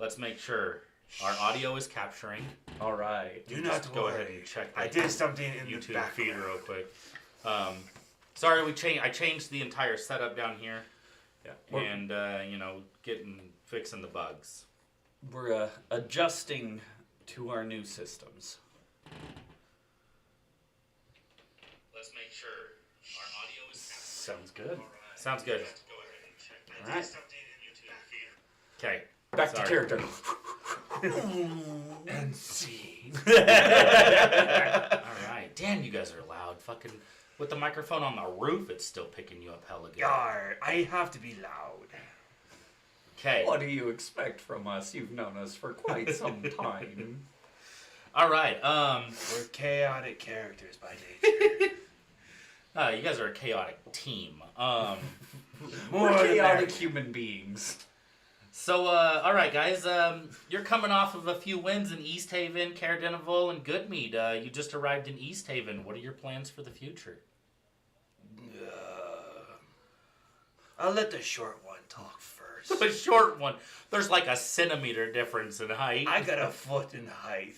let's make sure our audio is capturing. All right. Do not Go worry. ahead and check. I did something in YouTube the background. feed real quick. Sorry, I changed the entire setup down here. Yeah. And fixing the bugs. We're adjusting to our new systems. Let's make sure our audio is Sounds good. Sounds good. All right. Okay. Back to character. And see. All right. Damn, you guys are loud. Fucking with the microphone on the roof, it's still picking you up hella good. Yar, I have to be loud. Okay. What do you expect from us? You've known us for quite some time. All right. We're chaotic characters by nature. You guys are a chaotic team. We're chaotic human beings. So, all right, guys. You're coming off of a few wins in East Haven, Caradenival, and Goodmead. You just arrived in East Haven. What are your plans for the future? I'll let the short one talk first. The short one. There's like a centimeter difference in height. I got a foot in height.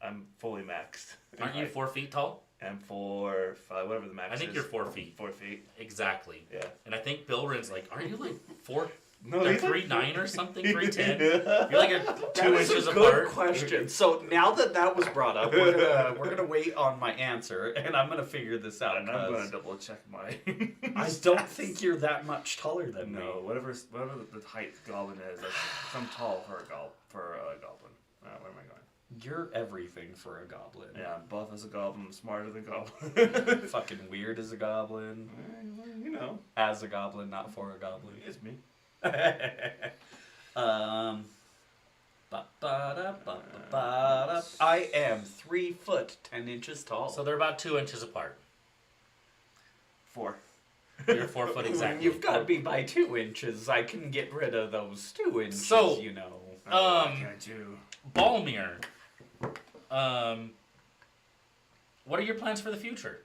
I'm fully maxed. Aren't you 4 feet tall? I'm 4, 5, whatever the max is. I think you're 4 feet. 4 feet. Exactly. Yeah. And I think Bill Ren's like, are you like 4? No, They're he's like 3'9" or something, 3'10". You're like two That is inches a good apart. question. So now that was brought up, we're gonna wait on my answer, and I'm gonna figure this out. And I'm 'cause gonna double check my. I don't think you're that much taller than me. No, whatever the height goblin is, I'm tall for a goblin. Where am I going? You're everything for a goblin. Yeah, I'm buff as a goblin, I'm smarter than a goblin. Fucking weird as a goblin. You know, As a goblin, not for a goblin. it's me. I am 3 foot 10 inches tall. So they're about 2 inches apart. 4. You're 4 foot exactly. You've got to be by 2 inches. I can get rid of those 2 inches. So, you know. Can't you? Balmir. What are your plans for the future?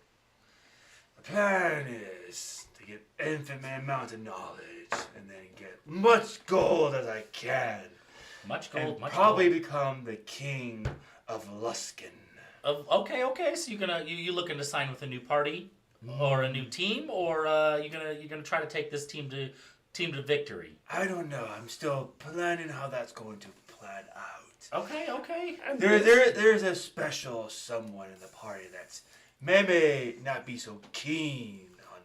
The plan is to get infinite amount of knowledge and then get much gold as I can. Much gold, And much probably gold. become the king of Luskin. Okay. So you looking to sign with a new party or a new team, or you're gonna try to take this team to victory? I don't know. I'm still planning how that's going to plan out. Okay. There's a special someone in the party that's may not be so keen on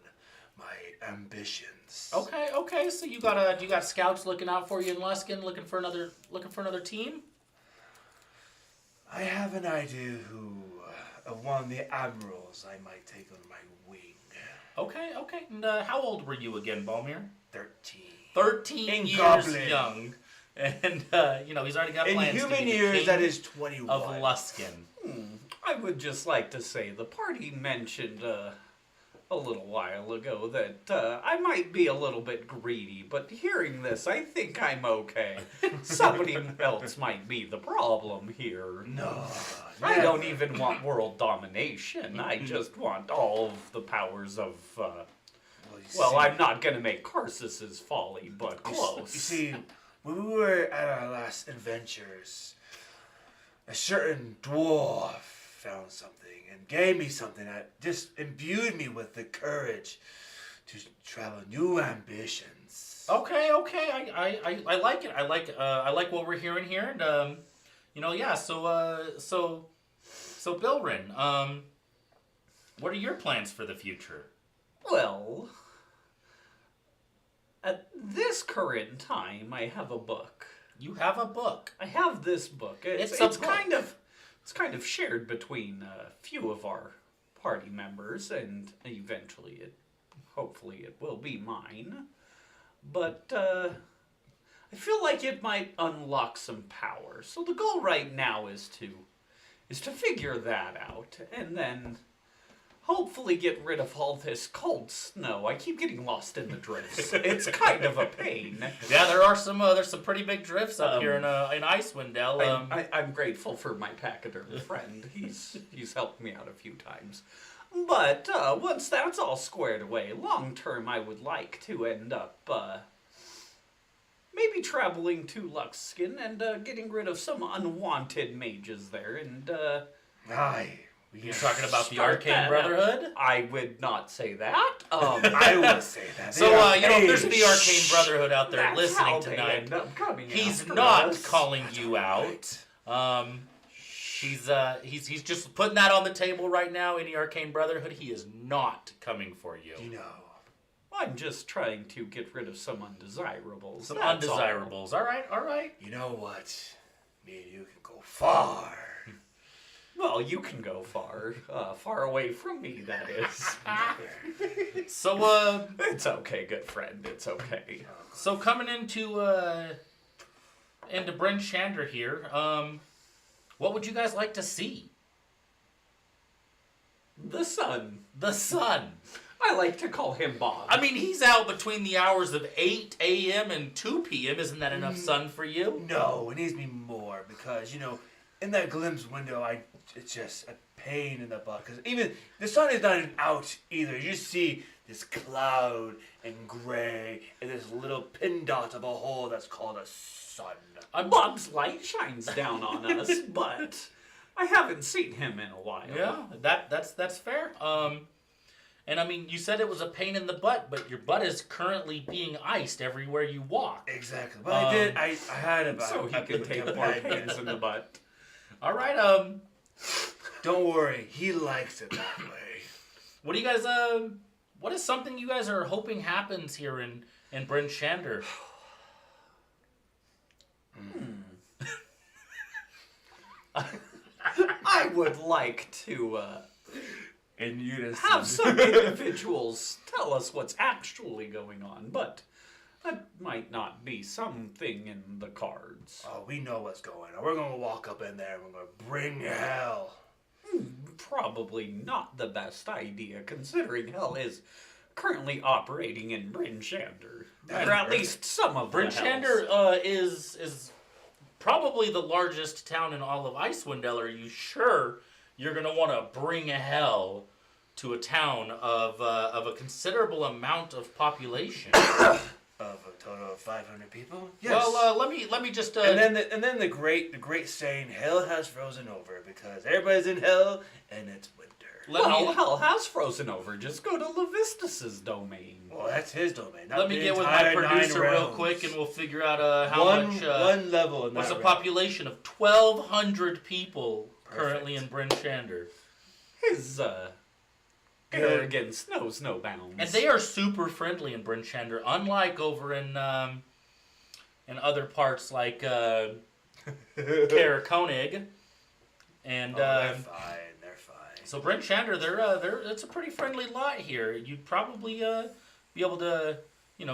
my ambitions. Okay. So you got scouts looking out for you in Luskin, looking for another team. I have an idea of one of the admirals I might take under my wing. Okay. And how old were you again, Balmir? 13. 13 In years goblin. young. And, he's already got In plans human to be the years, king that is 21. of Luskin. I would just like to say the party mentioned a little while ago that I might be a little bit greedy, but hearing this, I think I'm okay. Somebody else might be the problem here. No. I don't even want world domination. I just want all of the powers of, I'm not going to make Karsus's folly, but close. You see, when we were at our last adventures, a certain dwarf found something and gave me something that just imbued me with the courage to travel new ambitions. Okay. I like it. I like what we're hearing here. And, So Bilrin, what are your plans for the future? Well, at this current time, I have a book. You have a book. I have this book. It's a book. kind of shared between a few of our party members, and eventually, hopefully, it will be mine. But I feel like it might unlock some power. So the goal right now is to figure that out, and then hopefully get rid of all this cold snow. I keep getting lost in the drifts. It's kind of a pain. Yeah, there's some pretty big drifts up here in Icewind Dale. I'm grateful for my pachyderm friend. He's helped me out a few times. But once that's all squared away, long term I would like to end up maybe traveling to Luxskin and getting rid of some unwanted mages there, and Aye. You're talking about the Start Arcane that Brotherhood? I would not say that. I would say that. So, They are if there's paid. the Arcane Brotherhood out there That's listening how they tonight, end up coming he's after not us. calling you out. He's just putting that on the table right now. Any Arcane Brotherhood, he is not coming for you. You know. I'm just trying to get rid of some undesirables. Some that's all. undesirables. All right. You know what? Me and you can go far. Well, you can go far away from me, that is. So, It's okay, good friend, it's okay. so coming into Bryn Shander here, what would you guys like to see? The sun. The sun. I like to call him Bob. I mean, he's out between the hours of 8 a.m. and 2 p.m. Isn't that enough sun for you? No, it needs me more because, in that glimpse window, it's just a pain in the butt. Because even the sun is not even out either. You just see this cloud and gray and this little pin dot of a hole that's called a sun. Bob's light shines down on us, but I haven't seen him in a while. Yeah, that's fair. And I mean, you said it was a pain in the butt, but your butt is currently being iced everywhere you walk. Exactly. But I had about. So he can take more pains in the butt. All right. Don't worry, he likes it that way. What do you guys? What is something you guys are hoping happens here in Bryn Shander? I would like to In unison. have some individuals tell us what's actually going on, but that might not be something in the cards. Oh, we know what's going on. We're gonna walk up in there and we're gonna bring hell. Probably not the best idea, considering hell is currently operating in Bryn Shander. Or at least some of Bryn the hells. Shander is probably the largest town in all of Icewind Dale. Are you sure you're gonna want to bring hell to a town of a considerable amount of population? Of a total of 500 people. Well, let me just. and then the great saying, hell has frozen over because everybody's in hell and it's winter. Hell has frozen over. Just go to Levistus's domain. Well, that's his domain. Not Let me the get with my entire 9 producer real realms. quick, and we'll figure out how one, much. one level in What's that a realm. population of 1,200 people Perfect. currently in Bryn Shander? His arrogance knows no bounds. And they are super friendly in Bryn Shander, unlike over in other parts like Kaer Koenig. And they're fine. They're fine. so Bryn Shander, they're it's a pretty friendly lot here. You'd probably be able to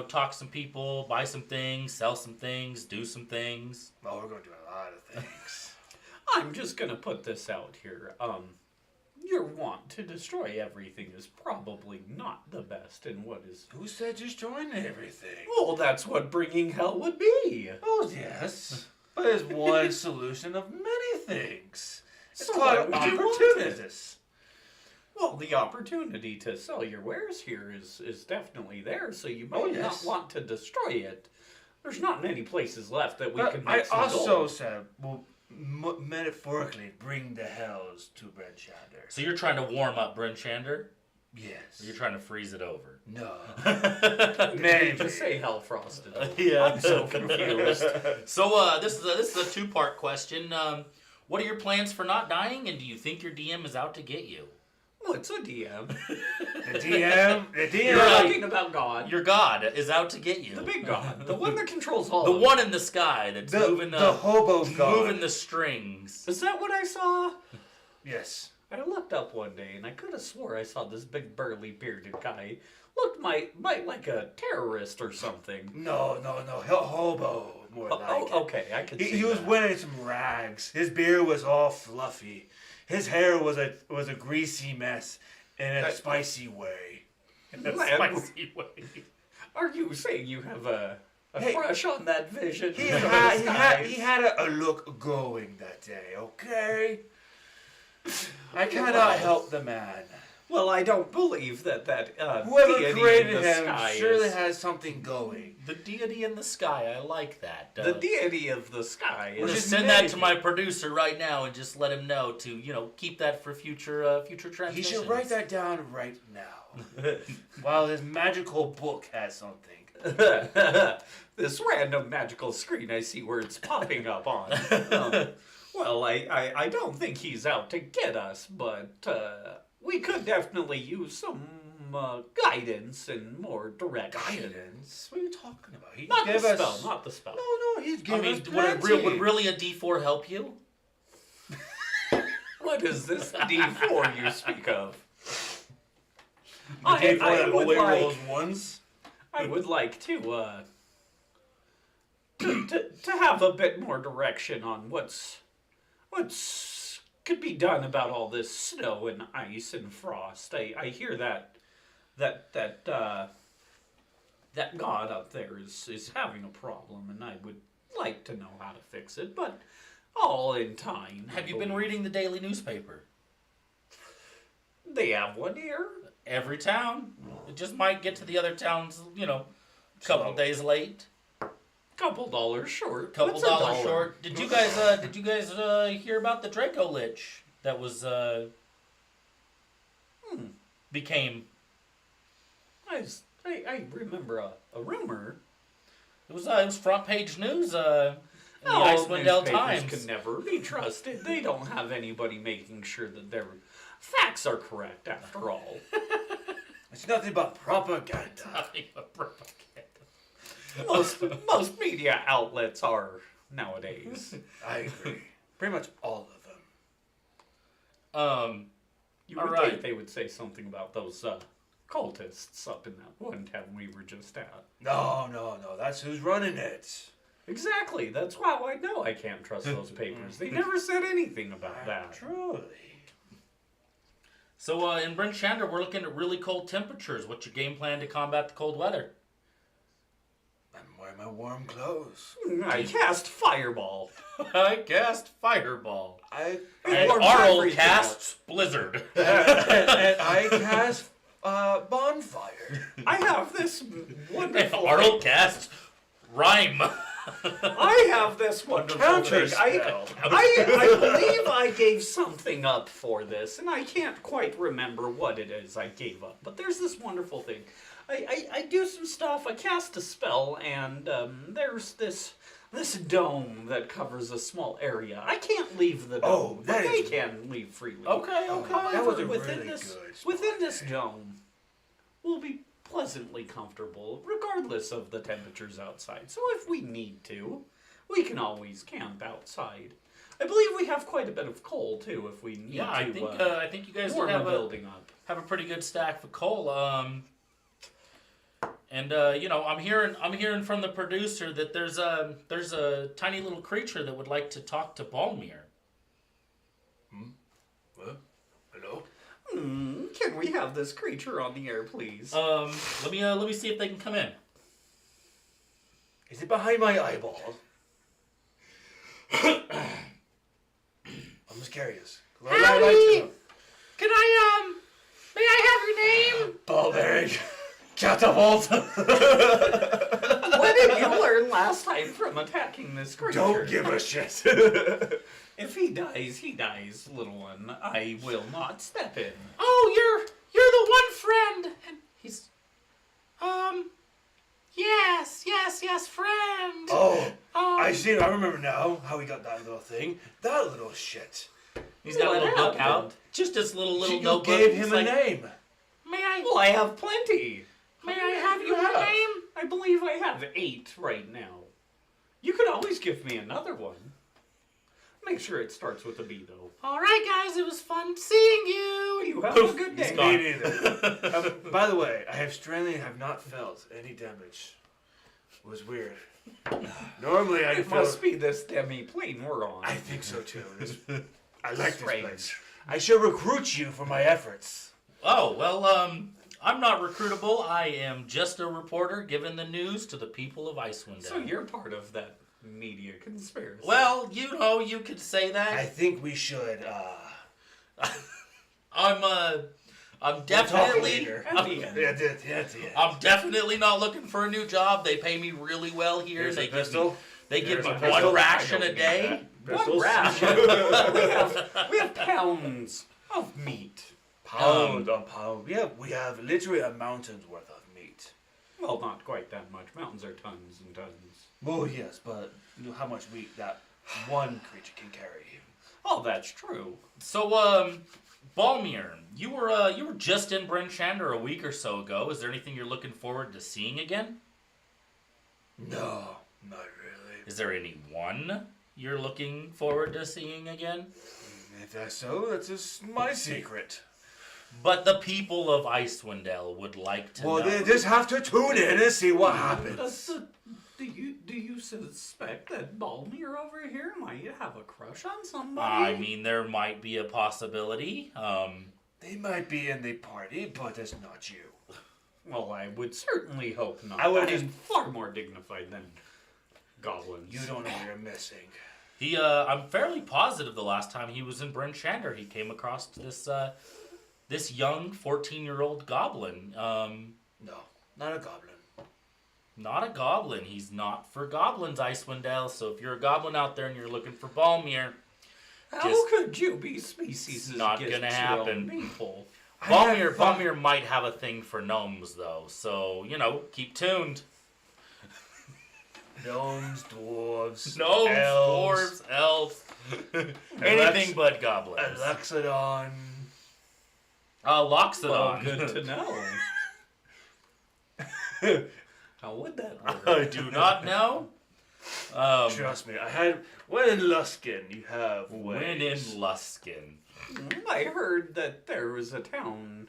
talk some people, buy some things, sell some things, do some things. Oh, we're gonna do a lot of things. I'm just gonna put this out here. Your want to destroy everything is probably not the best in what is... Who said just join everything? Well, that's what bringing hell would be. Oh yes, but it's one solution of many things. It's So called why would you want it? opportunities. Well, the opportunity to sell your wares here is definitely there, so you might Oh, yes. not want to destroy it. There's not many places left that we But can I make some also gold. said, well, metaphorically, bring the hells to Bryn Shander. So you're trying to warm up Bryn Shander, Yes. or you're trying to freeze it over? No. Maybe just say hell frosted. Yeah. I'm so confused. So this is a two-part question. What are your plans for not dying, and do you think your DM is out to get you? What's a DM? The DM. You're talking about God. Your god is out to get you. The big God. The one that controls all The of one in the sky that's moving the hobo god. moving the strings. Is that what I saw? Yes. I looked up one day and I could have swore I saw this big burly bearded guy. Looked might like a terrorist or something. No. Hobo. More like. Okay, I could see He was that. wearing some rags. His beard was all fluffy. His hair was a greasy mess in a spicy way. That's Man, spicy way. Are you saying you have a Hey, crush on that vision? He from had, the he had, skies? he had a look going that day, okay? I cannot help the man. Well, I don't believe that Whoever deity in created the him sky surely is, has something going. The deity in the sky. I like that. the deity of the sky We'll is just send that to maybe. my producer right now and just let him know to keep that for future He transmissions. should write that down right now. While his magical book has something. This random magical screen I see words popping up on. Well, I don't think he's out to get us, but we could definitely use some guidance and more direction. Guidance? What are you talking about? He Not the gave spell, us... not the spell. No, he's I giving mean, us would really a D4 help you? What is this D4 you speak of? I I would only like- rolls ones? I would like to have a bit more direction on what's could be done about all this snow and ice and frost. I hear that god up there is having a problem, and I would like to know how to fix it, but all in time. Have you been reading the daily newspaper? They have one here. Every town. It just might get to the other towns, a couple Slow. days late. Couple dollars short. Couple What's a dollars dollar? short. Did you guys hear about the Draco Lich that was became? I remember a rumor. It was front page news. In the Oh, Icewind Dale newspapers Times. can never be trusted. They don't have anybody making sure that their facts are correct, after all. It's nothing but propaganda. Nothing but propaganda. Most media outlets are nowadays. I agree. Pretty much all of them. You All would right. think they would say something about those cultists up in that one town we were just at. No, that's who's running it. Exactly. That's how I know I can't trust those papers. They never said anything about that. Truly. So in Bryn Shander, we're looking at really cold temperatures. What's your game plan to combat the cold weather? I'm wearing my warm clothes. I cast Fireball. I cast Fireball. I And warms Arl everything casts Blizzard. and I cast bonfire. I have this And wonderful Arl casts Rhyme. I have this wonderful Counter thing. I believe I gave something up for this, and I can't quite remember what it is I gave up. But there's this wonderful thing. I do some stuff. I cast a spell, and there's this dome that covers a small area. I can't leave the dome. Oh, but that they is- can leave freely. Okay. That was a within really this good spell within this right dome, we'll be pleasantly comfortable, regardless of the temperatures outside. So if we need to, we can always camp outside. I believe we have quite a bit of coal too, if we need Yeah, to. I think you guys warm have a building up. a pretty good stack of coal. And I'm hearing from the producer that there's a tiny little creature that would like to talk to Balmir. What? Hello? Can we have this creature on the air, please? Let me see if they can come in. Is it behind my eyeball? I'm just curious. What would I like to know? Can I may I have your name? Ballberry. Catapult. What did you learn last time from attacking this creature? Don't give a shit. If he dies, little one. I will not step in. Oh, you're the one friend. And he's yes, friend. Oh, I see. I remember now how he got that little thing. That little shit. He's got a What little book happened? out. Just this little You notebook. gave He's him like, a name. Well, I have plenty. May I have your name? I believe I have 8 right now. You could always give me another one. Make sure it starts with a B, though. All right, guys, it was fun seeing you. You have a good He's day. gone. Me neither. By the way, I have not felt any damage. It was weird. Normally I It feel. must be this demi-plane we're on. I think so too. I like this Strange. place. I should recruit you for my efforts. Oh, well, I'm not recruitable. I am just a reporter giving the news to the people of Icewind Dale. So you're part of that media conspiracy. Well, you could say that. I think we should. I'm Talk definitely, later. At the end. Yeah, yeah. I'm definitely not looking for a new job. They pay me really well here. Here's They a give me, pistol. they give Here's me a pistol. one ration I a don't need day. One Pistols. ration. we have pounds of meat. Pound on pound. We have literally a mountain's worth of meat. Well, not quite that much. Mountains are tons and tons. Oh yes, but you know how much meat that one creature can carry. Oh, that's true. So, Balmir, you were just in Bryn Shander a week or so ago. Is there anything you're looking forward to seeing again? No, not really. Is there anyone you're looking forward to seeing again? If that's so, that's just my secret. But the people of Icewind Dale would like to Well, know. they just have to tune in and see what happens. Do you suspect that Balmir over here might have a crush on somebody? I mean, there might be a possibility. They might be in the party, but it's not you. Well, I would certainly hope not. I would That is just- far more dignified than goblins. You don't know what you're missing. I'm fairly positive the last time he was in Bryn Shander, he came across this young 14-year-old goblin. No, not a goblin. Not a goblin. He's not for goblins, Icewind Dale. So if you're a goblin out there and you're looking for Balmir, How just- could you be species? It's not against gonna your own happen. People. Balmir might have a thing for gnomes, though. So, keep tuned. Gnomes, dwarves, Gnomes, elves, dwarves, elves, anything but goblins. Alexodon. Loxodon. Well, good to know. How would that work? I do not know. Trust me, I had when in Luskin you have When in ways. Luskin. I heard that there was a town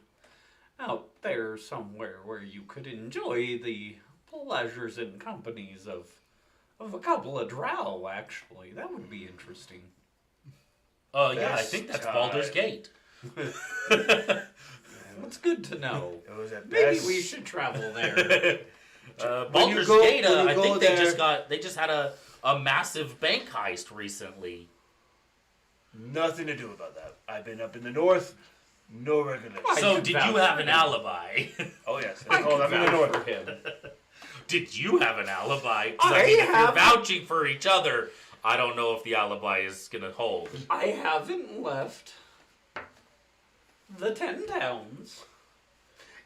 out there somewhere where you could enjoy the pleasures and companies of a couple of drow, actually. That would be interesting. Yeah, I Best think that's time. Baldur's Gate. It's good to know. It was at Maybe best. we should travel there. Baldur's go- Gate, when you I go think there- they just had a massive bank heist recently. Nothing to do about that. I've been up in the north. No regulation. I So can did vouch you have for an him. alibi? Oh yes. I Oh, can I'm in the vouch north. for him. Did you have an alibi? 'Cause I mean, if you're have- vouching for each other, I don't know if the alibi is gonna hold. I haven't left the 10 towns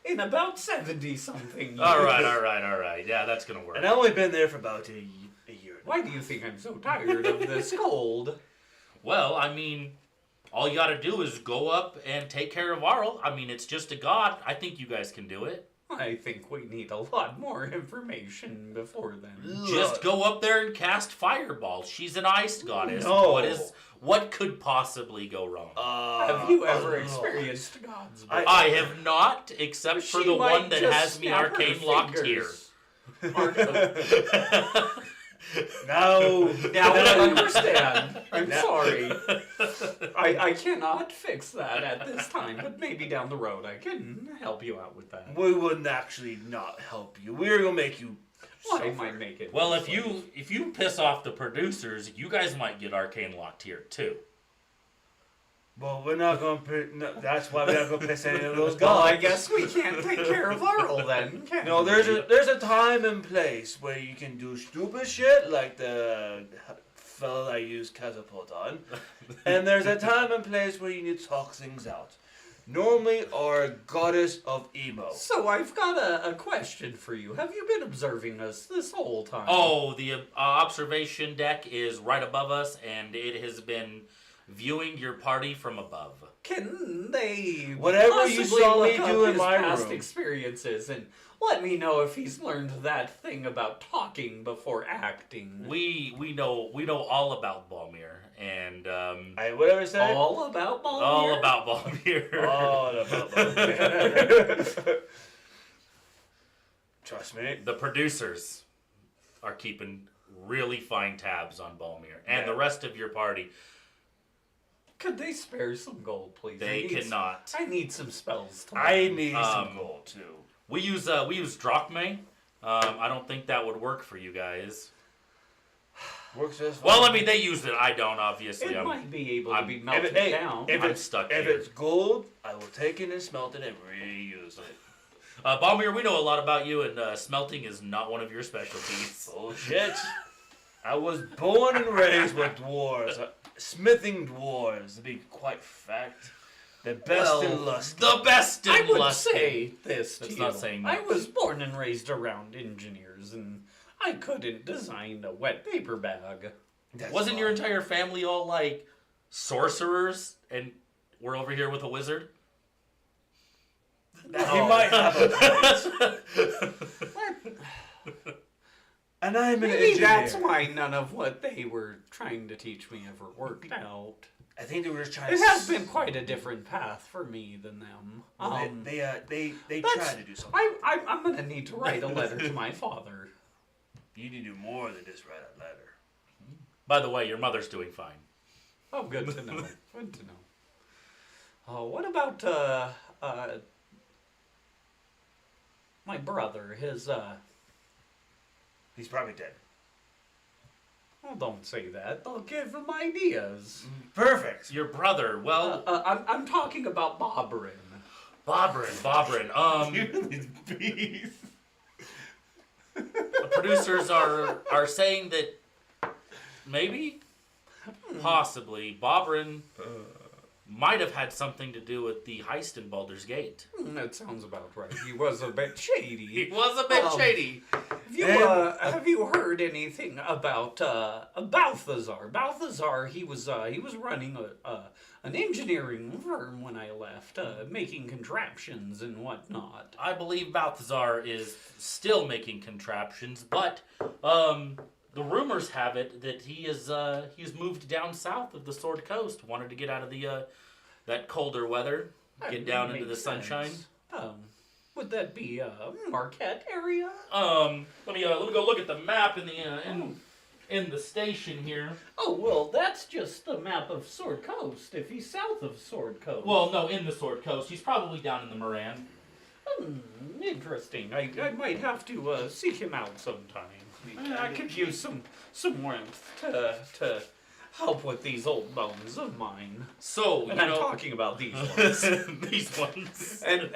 in about 70-something years. All right. Yeah, that's gonna work. And I've only been there for about a year. Why do you think I'm so tired of this cold? Well, I mean, all you gotta do is go up and take care of Arl. I mean, it's just a god. I think you guys can do it. I think we need a lot more information before then. Just go up there and cast Fireball. She's an ice goddess. No. What could possibly go wrong? Have you ever oh, experienced gods? I- I have not, except for She the might one that just has me snap her arcane locked here. fingers. Now, Now I understand. I'm sorry. I cannot fix that at this time, but maybe down the road I can help you out with that. we wouldn't actually not help you. We're gonna make you. Well, I suffer. might make it. Well, if you piss off the producers, you guys might get arcane locked here too. Well, we're not gonna. No, that's why we're not gonna piss any of those gods. Well, I guess we can't take care of Arl then, can No, we? there's a time and place where you can do stupid shit like the fella I used catapult on, and there's a time and place where you need to talk things out. Normally, our goddess of emo. So I've got a question for you. Have you been observing us this whole time? Oh, the observation deck is right above us, and it has been viewing your party from above. Can they Whatever you possibly saw me look up do in his my past room. experiences and let me know if he's learned that thing about talking before acting? We know all about Balmir, and Whatever you say. All about Balmir? all about Balmir. All about Trust me. The producers are keeping really fine tabs on Balmir, and Yeah. the rest of your party. Could they spare some gold, please? They cannot. I need some spells to I learn. need some gold too. We use drachmae. I don't think that would work for you guys. Works just fine. Well, I mean, they use it. I don't, obviously. It might be able to be melted down. If I'm it's stuck If here. it's gold, I will take it and smelt it and reuse it. Bombier, we know a lot about you, and smelting is not one of your specialties. Bullshit. I was born and raised with dwarves. Smithing dwarves, to be quite fact. The best in lust. The best in I would Luskin. say this That's to not you. saying I much. was born and raised around engineers, and I couldn't design a wet paper bag. That's Wasn't your fine. entire family all, like, sorcerers, and we're over here with a wizard? He might have a point. And I'm an Maybe engineer. that's why none of what they were trying to teach me ever worked out. I think they were just trying It to... has been quite a different path for me than them. Well, they that's- tried to do something. I'm gonna need to write a letter to my father. You need to do more than just write a letter. By the way, your mother's doing fine. Oh, good to know. Good to know. What about my brother? His He's probably dead. Oh, don't say that. They'll give him ideas. Perfect. Your brother, well, I'm talking about Bobrin. Bobrin. These bees. The producers are saying that maybe, possibly, Bobrin might have had something to do with the heist in Baldur's Gate. That sounds about right. He was a bit shady. He was a bit shady. Have you heard anything about Balthazar? Balthazar, he was running an engineering firm when I left, making contraptions and whatnot. I believe Balthazar is still making contraptions, but the rumors have it that he's moved down south of the Sword Coast, wanted to get out of the that colder weather, get down into the sunshine. Would that be Marquette area? Let me go look at the map in the station here. Oh, well, that's just the map of Sword Coast, if he's south of Sword Coast. Well, no, in the Sword Coast. He's probably down in the Moran. Interesting. I might have to seek him out sometime. I could use some warmth to help with these old bones of mine. So, And I'm talking about these ones. these ones. and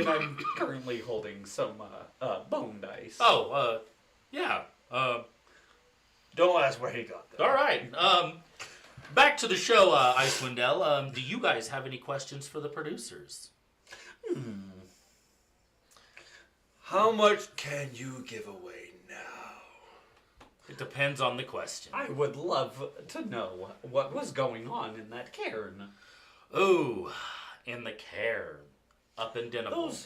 I'm currently holding some bone dice. Oh, yeah. Don't ask where he got them. All right. Back to the show, Icewind Dale. Do you guys have any questions for the producers? How much can you give away now? It depends on the question. I would love to know what was going on in that cairn. Ooh, in the cairn, up in Dinable.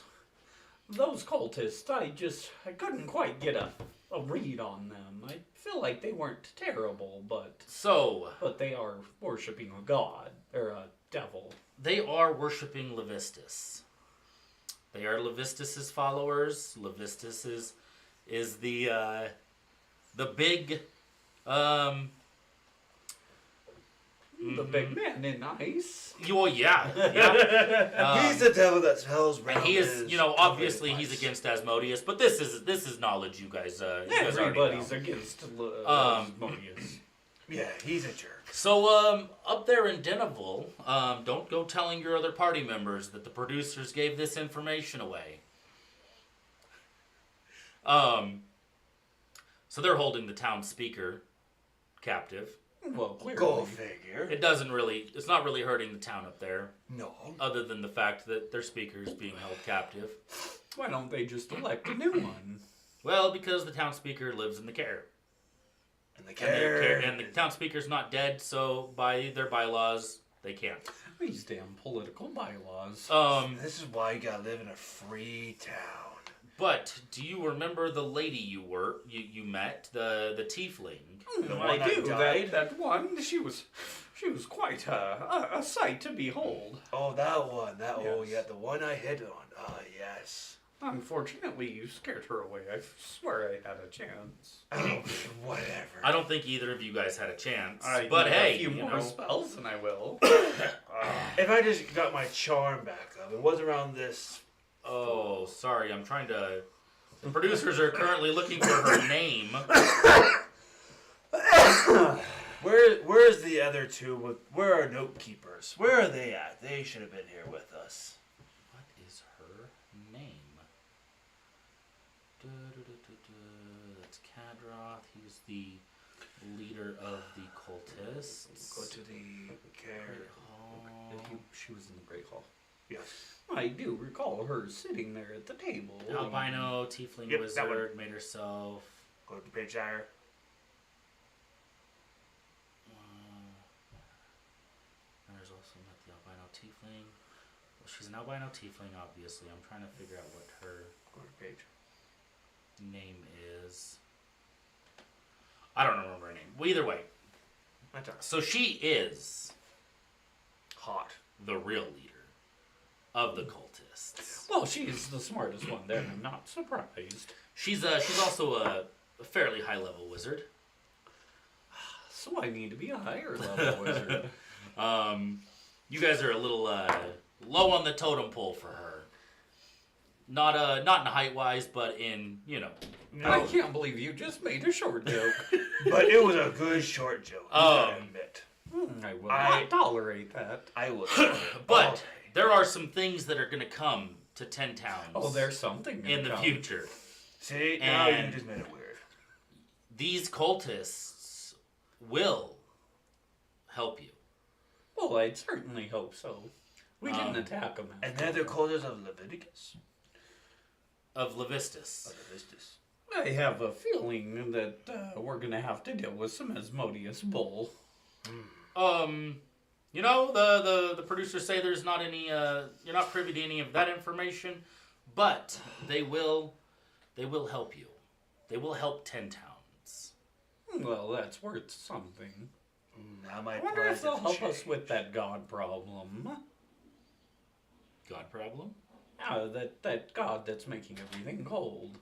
Those cultists, I couldn't quite get a read on them. I feel like they weren't terrible, but they are worshipping a god or a devil. They are worshiping Levistus. They are Levistus's followers. Levistus is the big The big man in ice. Well, yeah. He's the devil that tells And he is, obviously he's against Asmodeus, but this is knowledge you guys. Everybody's against Asmodeus. Yeah, he's a jerk. So, up there in Dinable, don't go telling your other party members that the producers gave this information away. So they're holding the town speaker captive. Well, clearly. Go figure. It's not really hurting the town up there, No. other than the fact that their speaker is being held captive. Why don't they just elect a new one? Well, because the town speaker lives in the care. And And the town speaker's not dead, so by their bylaws, they can't. These damn political bylaws. This is why you gotta live in a free town. But do you remember the lady you met, the tiefling? The I one that do. died? That one. She was quite a sight to behold. Oh, that one. Oh, Yes. yeah, the one I hit on. Ah, yes. Unfortunately, you scared her away. I swear I had a chance. Oh, whatever. I don't think either of you guys had a chance. I but need hey, a few more spells than I will. If I just got my charm back up, it was around this. Oh, sorry. I'm trying to. The producers are currently looking for her name. Where's the other two? Where are note keepers? Where are they at? They should have been here with us. What is her name? That's Kadroth. He's the leader of the cultists. Go to the care. Great Hall. She was in the Great Hall. Yes. I do recall her sitting there at the table. Albino tiefling Yep, that one. wizard made herself. Go to the page higher. There's also not the albino tiefling. Well, she's an albino tiefling, obviously. I'm trying to figure out what her Go to the page. name is. I don't remember her name. Well, either way. That's all right. So she is Hot. the real leader of the cultists. Well, she's the smartest one there. I'm not surprised. She's also a fairly high level wizard. So I need to be a higher level wizard. You guys are a little low on the totem pole for her. Not in height wise, but in I can't believe you just made a short joke. But it was a good short joke. You gotta admit. I will not tolerate that. I will. But there are some things that are going to come to 10 towns. Oh, there's something in the future. See, now you And- just made it weird. These cultists will help you. Well, I'd certainly hope so. We didn't attack them. And they're the cultists of Leviticus. Of Levistus. I have a feeling that we're going to have to deal with some Asmodeus bull. The producers say there's not any, you're not privy to any of that information, but they will help you. They will help 10 towns. Well, that's worth something. Now my I wonder if plans they'll have help us changed. with that god problem. God problem? That god that's making everything cold.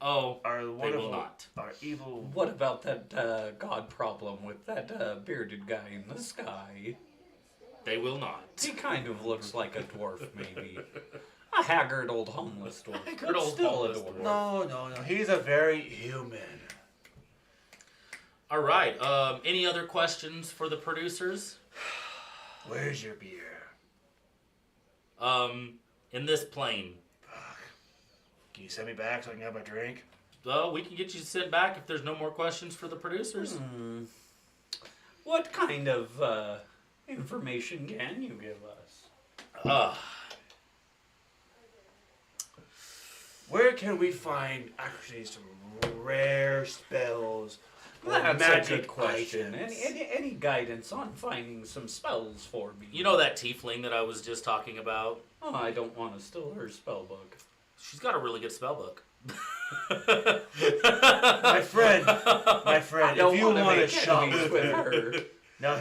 Oh, Our they wonderful, will not. Our evil. What about that god problem with that bearded guy in the sky? They will not. He kind of looks like a dwarf, maybe. A haggard old homeless dwarf. Haggard but old still homeless a dwarf. No. He's a very human. All right. Any other questions for the producers? Where's your beer? In this plane. Fuck. Can you send me back so I can have a drink? We can get you sent back if there's no more questions for the producers. What kind of information can you give us? Where can we find actually some rare spells or That's magic a good question. items? Any guidance on finding some spells for me? You know that tiefling that I was just talking about? Oh, I don't want to steal her spell book. She's got a really good spell book. My friend, I don't if you wanna want to make shop enemies with her. now,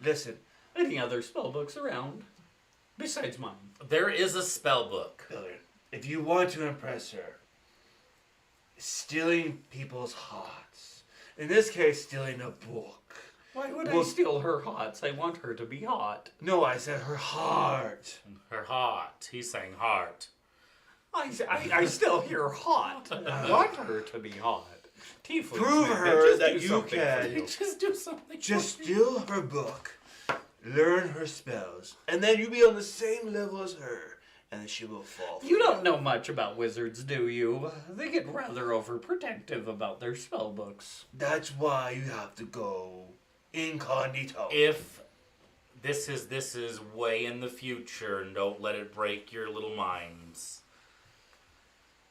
listen. Any other spell books around besides mine? There is a spell book. Billiard, if you want to impress her, stealing people's hearts. In this case, stealing a book. Why would I Well- steal her hots? I want her to be hot. No, I said her heart. Her heart. He's saying heart. I still hear hot. I want her to be hot. Tieflings, Prove man, her just that do you something for can. you. Just do something. Just steal her book, learn her spells, and then you'll be on the same level as her, and then she will fall. You don't know much about wizards, do you? They get rather overprotective about their spell books. That's why you have to go incognito. If this is way in the future, and don't let it break your little minds.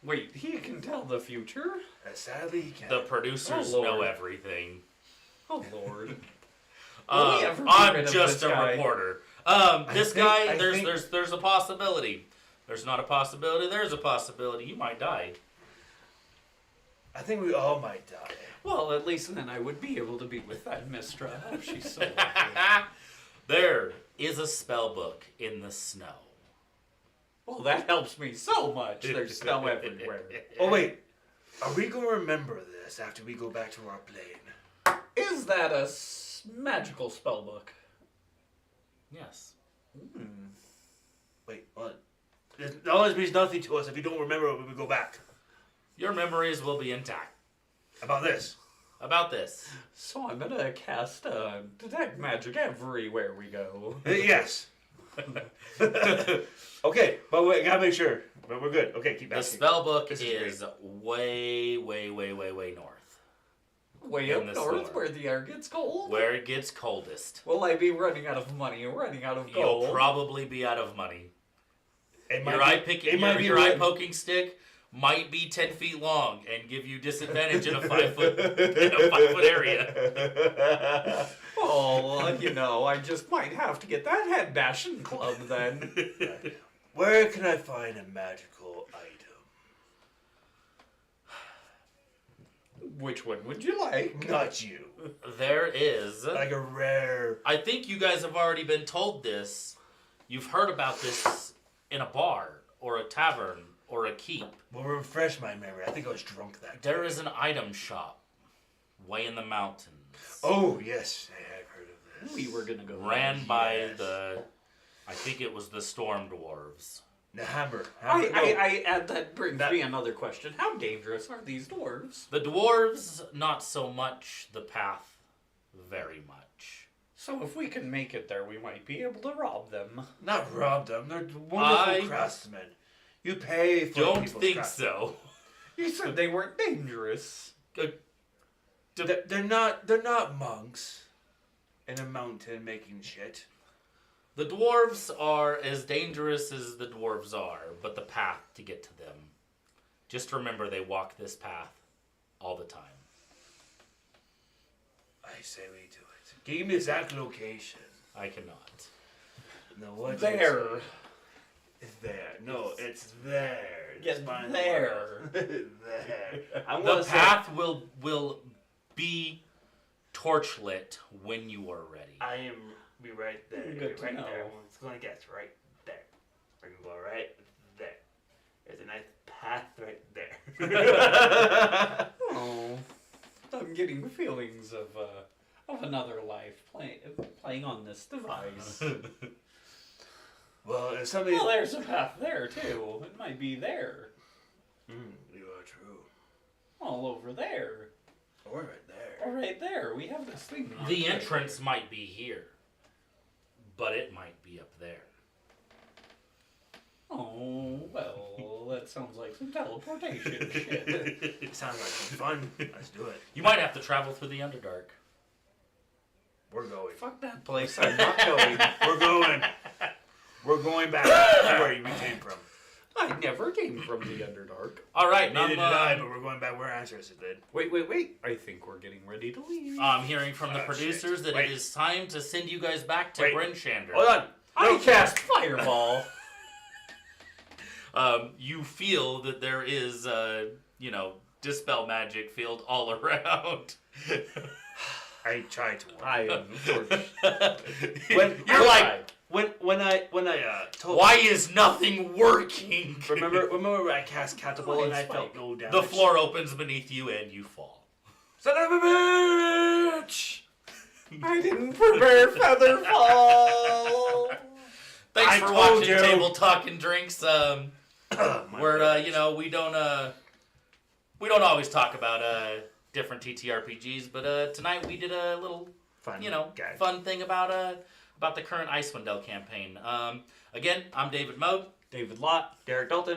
Wait, he can tell the future? Sadly, he can't. The producers Oh, Lord. know everything. Oh, Lord. Will we ever get I'm rid of just this a guy? reporter. This think- guy, I think- there's a possibility. There's not a possibility. There's a possibility. You might die. I think we all might die. Well, at least then I would be able to be with that Mistra. Oh, she's so lovely. There is a spell book in the snow. Well, that helps me so much. There's snow everywhere. Oh wait, are we gonna remember this after we go back to our plane? Is that a magical spell book? Yes. Wait, what? It always means nothing to us if you don't remember it when we go back. Your memories will be intact. About this. about this. So I'm gonna cast detect magic everywhere we go. Yes. Okay, but wait, gotta make sure. But we're good. Okay, keep The asking. spell book This is is way north. Way In up the north storm. where the air gets cold? Where it gets coldest. Will I be running out of money or running out of gold? You'll probably be out of money. It Your eye poking stick might be 10 feet long and give you disadvantage in a 5 foot area. Oh, you know, I just might have to get that head bashing club then. Where can I find a magical item? Which one would you like? Not you. There is. Like a rare. I think you guys have already been told this. You've heard about this in a bar or a tavern or a keep. Well, refresh my memory. I think I was drunk that day. There is an item shop way in the mountains. Oh, yes. I have heard of this. We were gonna go. Ran by Yes. I think it was the Storm Dwarves. The hammer. That brings me another question. How dangerous are these dwarves? The dwarves, not so much. The path, very much. So if we can make it there, we might be able to rob them. Not rob them. They're wonderful I craftsmen. You pay for Don't people's think craft. so. You said they weren't dangerous. They're not monks in a mountain making shit. The dwarves are as dangerous as the dwarves are, but the path to get to them. Just remember they walk this path all the time. I say we do it. Give me the exact location. I cannot. No, what? There. It's there. No, it's there. Yes, Just find there. the word. There. I The want to path will be torchlit when you are ready. I am be right there. Good to right know. there. I'm just gonna guess right there. We're gonna go right there. There's a nice path right there. Oh, I'm getting feelings of another life playing on this device. Well, if somebody. Well, there's a path there too. It might be there. You are true. All over there. Or right there. Or right there. We have this thing. The right entrance there. might be here, but it might be up there. Oh, well, that sounds like some teleportation shit. It sounds like some fun. Let's do it. You might have to travel through the Underdark. We're going. Fuck that place. I'm not going. We're going. We're going back to where we came from. I never came from the Underdark. All right, Neither did I, but we're going back where ancestors did. Wait. I think we're getting ready to leave. I'm hearing from the Oh, producers shit. that Wait. it is time to send you guys back to Wait. Brenshander. Hold on. I cast Fireball. You feel that there is, dispel magic field all around. I tried to. I am You're like, When I told. why is nothing working? Remember when I cast catapult and I Fine, felt no damage. The floor opens beneath you and you fall. Son of a bitch! I didn't prepare Featherfall. Thanks I for told watching you. Table Talk and Drinks. Where we don't always talk about different TTRPGs, but tonight we did a little Fun, gag. fun thing about the current Icewind Dale campaign. Again, I'm David Moe. David Lott. Derek Dalton.